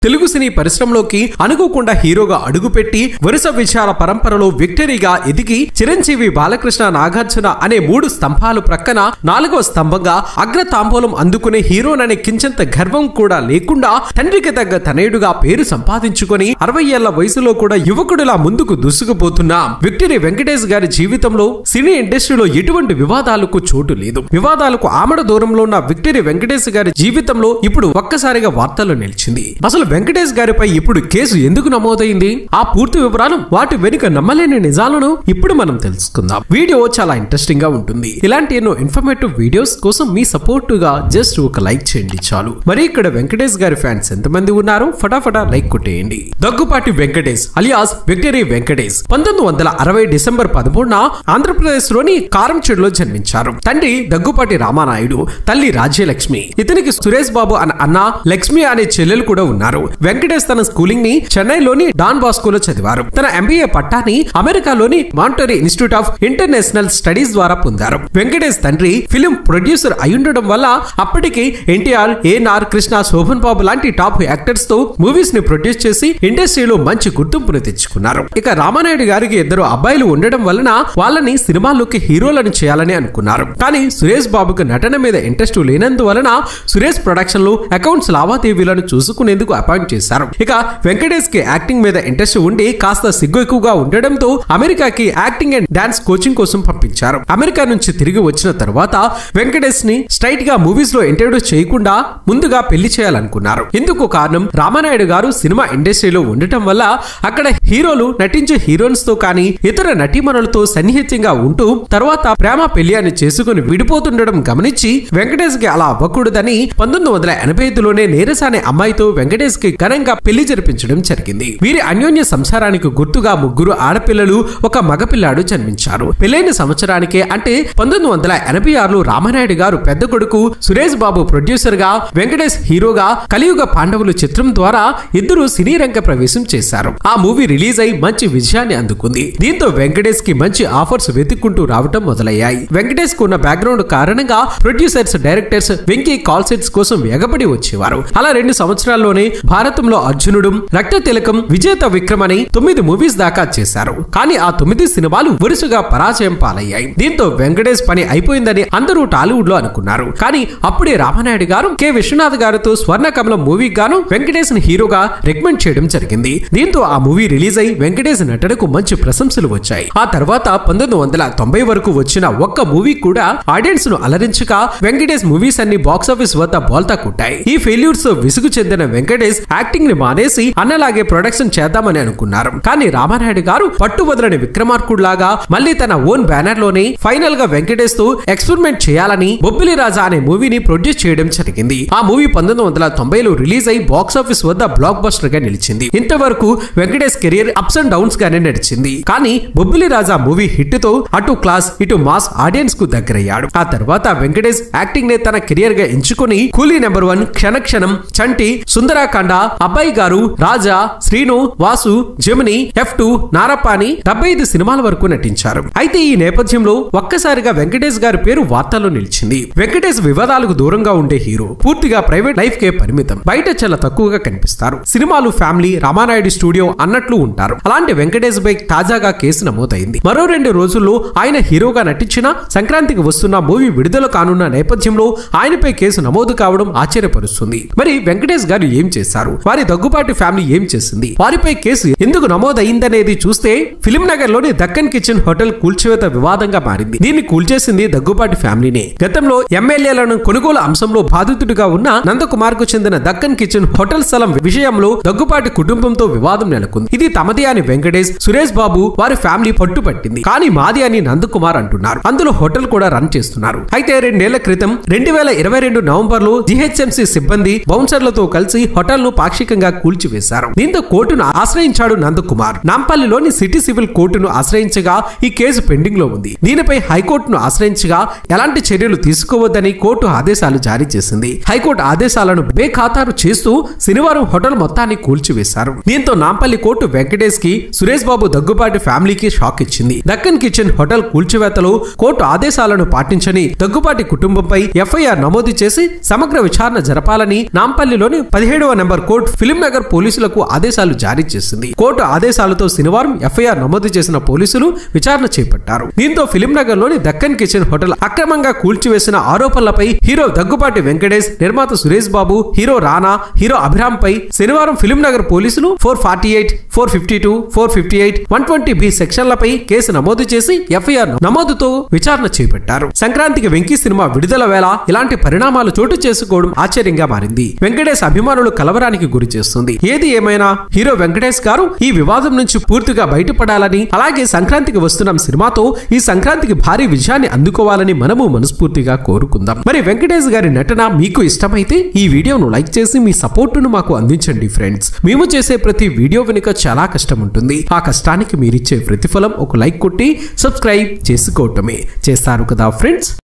తెలుగు సినీ పరిశ్రమలోకి అనుకోకుండా హీరోగా అడుగుపెట్టి వరుస విజయాల పరంపరలో విక్టరీగా ఎదిగి చిరంజీవి, బాలకృష్ణ, నాగార్జున అనే 3 స్తంభాలు ప్రక్కన 4వ స్తంభంగా అగ్రతాంబూలం అందుకునే హీరోననే కించంత గర్వం కూడా లేకుండా తండ్రికి తగ్గ తనయుడుగా పేరు సంపాదించుకొని 60 ఏళ్ల వయసులో కూడా యువకుడిలా ముందుకు దూసుకుపోతున్న విక్టరీ వెంకటేష్ గారి జీవితంలో సినీ ఇండస్ట్రీలో ఎటువంటి వివాదాలకు చోటు లేదు. వివాదాలకు ఆమడ దూరంలో ఉన్న విక్టరీ వెంకటేష్ గారి జీవితంలో ఇప్పుడు ఒక్కసారిగా వార్తల్లో నిలిచింది. అసలు వెంకటేష్ గారిపై ఇప్పుడు కేసు ఎందుకు నమోదైంది, ఆ పూర్తి వివరాలు, వాటి వెనుక నమ్మలేని నిజాలను ఇప్పుడు మనం తెలుసుకుందాం. వీడియో చాలా ఇంట్రెస్టింగ్ గా ఉంటుంది. ఇలాంటి ఎన్నో ఇన్ఫర్మేటివ్ వీడియోస్ కోసం మీ సపోర్ట్ గా జస్ట్ ఒక లైక్ చేయండి చాలు. మరి ఇక్కడ వెంకటేష్ గారి ఫ్యాన్స్ ఎంతమంది ఉన్నారు, ఫటాఫటా లైక్ కొట్టేయండి. Daggubati Venkatesh alias victory Venkatesh 1960 December 13న ఆంధ్రప్రదేశ్ లోని కారంచేడులో జన్మించారు. తండ్రి దగ్గుపాటి రామానాయుడు, తల్లి రాజ్యలక్ష్మి. ఇతనికి సురేష్ బాబు అన్న, లక్ష్మి అనే చెల్లెలు కూడా ఉన్నారు. వెంకటేష్ తన స్కూలింగ్ ని చెన్నైలోని డాన్ బాస్కోలో చదివారు. తన ఎంబీఏ పట్టాని అమెరికాలోని మాంటరీ ఇన్స్టిట్యూట్ ఆఫ్ ఇంటర్నేషనల్ స్టడీస్ ద్వారా పొందారు. వెంకటేష్ తండ్రి ఫిలిం ప్రొడ్యూసర్ అయ్యుండడం వల్ల అప్పటికి ఎన్టీఆర్, ఏఎన్ఆర్, కృష్ణ, శోభన్ బాబు లాంటి టాప్ యాక్టర్స్ తో మూవీస్ ని ప్రొడ్యూస్ చేసి ఇండస్ట్రీలో మంచి గుర్తింపును తెచ్చుకున్నారు. ఇక రామానాయుడు గారికి 2 అబ్బాయిలు ఉండడం వలన వాళ్ళని సినిమాల్లోకి హీరోలను చేయాలని అనుకున్నారు. కానీ సురేష్ బాబుకు నటన మీద ఇంట్రెస్ట్ లేనందువలన సురేష్ ప్రొడక్షన్ లో అకౌంట్స్ లావాదేవీలను చూసుకునేందుకు అపాయింట్ చేశారు. ఇక వెంకటేష్ కి యాక్టింగ్ మీద ఇంట్రెస్ట్ ఉండి కాస్త సిగ్గు ఎక్కువగా ఉండడంతో అమెరికాకి యాక్టింగ్ అండ్ డాన్స్ కోచింగ్ కోసం పంపించారు. అమెరికా నుంచి తిరిగి వచ్చిన తర్వాత వెంకటేష్ ని స్ట్రైట్ గా మూవీస్ లో ఇంట్రడ్యూస్ చేయకుండా ముందుగా పెళ్లి చేయాలనుకున్నారు. ఇందుకు కారణం రామానాయుడు గారు సినిమా ఇండస్ట్రీలో ఉండటం వల్ల అక్కడ హీరోలు నటించే హీరోయిన్స్ తో కానీ ఇతర నటీమణులతో సన్నిహితంగా ఉంటూ తర్వాత ప్రేమ పెళ్లి అని చేసుకుని విడిపోతుండడం గమనించి వెంకటేష్ కి అలా అవ్వకూడదని 1985లోనే నీరస అనే అమ్మాయితో వెంకటేష్ కి ఘనంగా పెళ్లి జరిపించడం జరిగింది. వీరి అన్యోన్య సంసారానికి గుర్తుగా 3 ఆడపిల్లలు, 1 మగపిల్లాడు జన్మించారు. పెళ్లైన సంవత్సరానికే అంటే 1986లో రామానాయుడు గారు పెద్ద కొడుకు సురేష్ బాబు ప్రొడ్యూసర్ గా, వెంకటేష్ హీరోగా కలియుగ పాండవులు చిత్రం ద్వారా ఇద్దరు సినీ రంగ ప్రవేశం చేశారు. ఆ మూవీ రిలీజ్ అయి మంచి విజయాన్ని అందుకుంది. దీంతో వెంకటేష్ కి మంచి ఆఫర్స్ వెతుక్కుంటూ రావటం మొదలయ్యాయి. వెంకటేష్ కు ఉన్న బ్యాక్గ్రౌండ్ కారణంగా producers, directors Venky call sets కోసం ఎగబడి వచ్చేవారు. అలా 2 సంవత్సరాల్లోనే భారతంలో అర్జునుడు, రక్త తిలకం, విజేత విక్రమ్ అని 9 మూవీస్ దాకా చేశారు. కానీ ఆ 9 సినిమాలు వరుసగా పరాజయం పాలయ్యాయి. దీంతో వెంకటేష్ పని అయిపోయిందని అందరూ టాలీవుడ్ లో అనుకున్నారు. కానీ అప్పుడే రామానాయుడు గారు కె విశ్వనాథ్ గారితో స్వర్ణకమలం మూవీ గాను వెంకటేష్ ని హీరోగా రికమెండ్ చేయడం జరిగింది. దీంతో ఆ మూవీ రిలీజ్ అయి వెంకటేష్ నటనకు మంచి ప్రశంసలు వచ్చాయి. ఆ తర్వాత 1990 వరకు వచ్చిన ఒక్క మూవీ కూడా ఆడియన్స్ ను అలరించగా వెంకటేష్ మూవీస్ అన్ని బాక్సాఫీస్ వద్ద బోల్తా కొట్టాయి. ఈ ఫెయిల్యూర్స్ తో విసుగు చెందిన వెంకటేష్ యాక్టింగ్ ని మానేసి అన్నలాగే ప్రొడక్షన్ చేద్దామని అనుకున్నారు. కానీ రామానాయుడు గారు పట్టువదలని విక్రమార్కుడులాగా మళ్ళీ తన ఓన్ బ్యానర్ లోనే ఫైనల్ గా వెంకటేష్ తో ఎక్స్పెరిమెంట్ చేయాలని బొబ్బిలి రాజా అనే మూవీని ప్రొడ్యూస్ చేయడం జరిగింది. ఆ మూవీ 1990లో రిలీజ్ అయి బాక్సాఫీస్ వద్ద బ్లాక్ బస్టర్ గా నిలిచింది. ఇంతవరకు Venkatesh career ups and downs గానే నడిచింది. కానీ బొబ్బిలి రాజా మూవీ హిట్ తో అటు క్లాస్ ఇటు మాస్ ఆడియన్స్ కు దగ్గరయ్యాడు. ఆ తర్వాత వెంకటేష్ యాక్టింగ్ నే తన కెరియర్ గా ఎంచుకుని కూలీ నెంబర్ 1, క్షణక్షణం, చంటి, సుందరాకాండ, అబ్బాయి గారు, రాజా, శ్రీను, వాసు, జమిని, F2, నారపాని 75 సినిమాల వరకు నటించారు. అయితే ఈ నేపథ్యంలో ఒక్కసారిగా వెంకటేష్ గారి పేరు వార్తల్లో నిలిచింది. వెంకటేష్ వివాదాలకు దూరంగా ఉండే హీరో, పూర్తిగా ప్రైవేట్ లైఫ్ కే పరిమితం, బయట చాలా తక్కువగా కనిపిస్తారు. సినిమాలు, ఫ్యామిలీ, రామానాయుడు స్టూడియో అన్నట్లు ఉంటారు. అలాంటి వెంకటేష్ పై తాజాగా కేసు నమోదైంది. మరో 2 రోజుల్లో ఆయన హీరోగా నటించిన సంక్రాంతికి వస్తున్న మూవీ విడుదల కానున్న నేపథ్యంలో ఆయనపై కేసు నమోదు కావడం ఆశ్చర్యపరుస్తుంది. మరి వెంకటేష్ గారు ఏం చేశారు, వారి దగ్గుపాటి ఫ్యామిలీ ఏం చేసింది, వారిపై కేసు ఎందుకు నమోదైందనేది చూస్తే ఫిలిం నగర్ లోని దక్కన్ కిచెన్ హోటల్ కూల్చివేత వివాదంగా మారింది. దీన్ని కూల్చేసింది దగ్గుపాటి ఫ్యామిలీనే. గతంలో ఎమ్మెల్యేలను కొనుగోలు అంశంలో బాధితుడిగా ఉన్న నందకుమార్ కు చెందిన దక్కన్ కిచెన్ హోటల్ స్థలం విషయంలో దగ్గుపాటి కుటుంబంతో వివాదం నెలకొంది. ఇది తమది అని వెంకటేష్, సురేష్ బాబు వారి ఫ్యామిలీ పట్టుపట్టింది. కానీ మాది అని నందకుమార్ అంటున్నారు. అందులో హోటల్ కూడా రన్ చేస్తున్నారు. అయితే 2 ఏళ్ల క్రితం 2022 నవంబర్ లో GHMC సిబ్బంది బౌన్సర్లతో కలిసి హోటల్ ను పాక్షికంగా కూల్చివేశారు. దీంతో కోర్టును ఆశ్రయించాడు నందకుమార్. నాంపల్లిలోని సిటీ సివిల్ కోర్టును ఆశ్రయించగా ఈ కేసు పెండింగ్ లో ఉంది. దీనిపై హైకోర్టును ఆశ్రయించగా ఎలాంటి చర్యలు తీసుకోవద్దని కోర్టు ఆదేశాలు జారీ చేసింది. హైకోర్టు ఆదేశాలను బేఖాతారు చేస్తూ శనివారం హోటల్ మొత్తాన్ని కూల్చివేశారు. దీంతో నాంపల్లి కోర్టు వెంకటేష్ కి, సురేష్ బాబు దగ్గుపాటి ఫ్యామిలీకి షాక్ ఇచ్చింది. దక్కన్ కిచెన్ హోటల్ కూల్చివేతలో కోర్టు ఆదేశాలను పాటించని దగ్గుపాటి కుటుంబంపై FIR నమోదు చేసి సమగ్ర విచారణ జరపాలని నాంపల్లిలోని 17వ నెంబర్ కోర్టు ఫిలిం నగర్ పోలీసులకు ఆదేశాలు జారీ చేసింది. కోర్టు ఆదేశాలతో శనివారం ఎఫ్ఐఆర్ నమోదు చేసిన పోలీసులు విచారణ చేపట్టారు. దీంతో ఫిలిం నగర్ లోని దక్కన్ కిచెన్ హోటల్ అక్రమంగా కూల్చివేసిన ఆరోపణలపై హీరో దగ్గుబాటి వెంకటేష్, నిర్మాత సురేష్ బాబు, హీరో రానా, హీరో అభిరామ్ పై శనివారం ఫిలిం నగర్ పోలీసులు 448, 452, 458, 120B సెక్షన్లపై కేసు నమోదు చేసి ఎఫ్ఐఆర్ నమోదుతో విచారణ చేపట్టారు. సంక్రాంతికి వెంకీ సినిమా విడుదల వేళ ఇలాంటి పరిణామాలు చోటు చేసుకోవడం ఆశ్చర్యంగా మారింది. వెంకటేష్ అభిమానులు కలవరానికి గురి చేస్తుంది. ఏది ఏమైనా హీరో వెంకటేష్ గారు ఈ వివాదం నుంచి పూర్తిగా బయటపడాలని, అలాగే సంక్రాంతికి వస్తున్న సినిమాతో ఈ సంక్రాంతికి భారీ విజయాన్ని అందుకోవాలని మనము మనస్ఫూర్తిగా కోరుకుందాం. మరి వెంకటేష్ గారి నటన మీకు ఇష్టమైతే ఈ వీడియోను లైక్ చేసి మీ సపోర్టును మాకు అందించండి ఫ్రెండ్స్. మేము చేసే ప్రతి వీడియో వెనుక చాలా కష్టం ఉంటుంది. ఆ కష్టానికి మీరిచ్చే ప్రతిఫలం ఒక లైక్ కొట్టి సబ్స్క్రైబ్ చేసుకోవటమే. చేస్తారు కదా ఫ్రెండ్స్.